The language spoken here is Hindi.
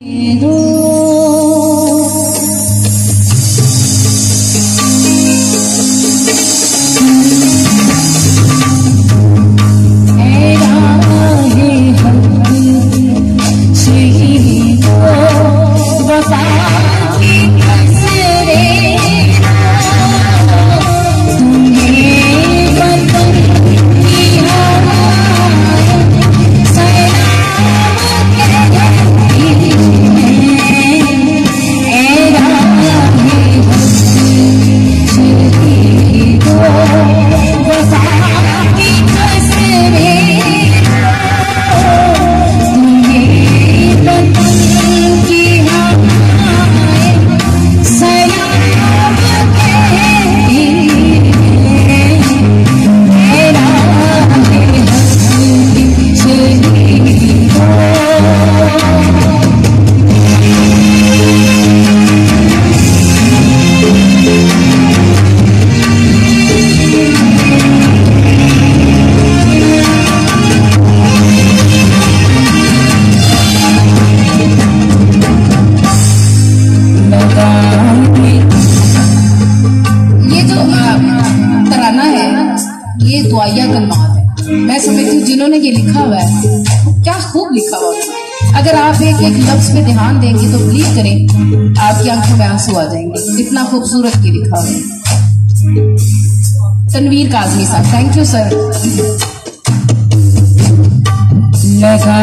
ये दुआया कलमात है। मैं समझती हूँ जिन्होंने ये लिखा हुआ है क्या खूब लिखा हुआ है। अगर आप एक एक लफ्ज पे ध्यान देंगे तो प्लीज करें, आपकी आंखों में आंसू आ जाएंगे। इतना खूबसूरत ये लिखा हुआ है। तनवीर काजमी साहब, थैंक यू सर। लगा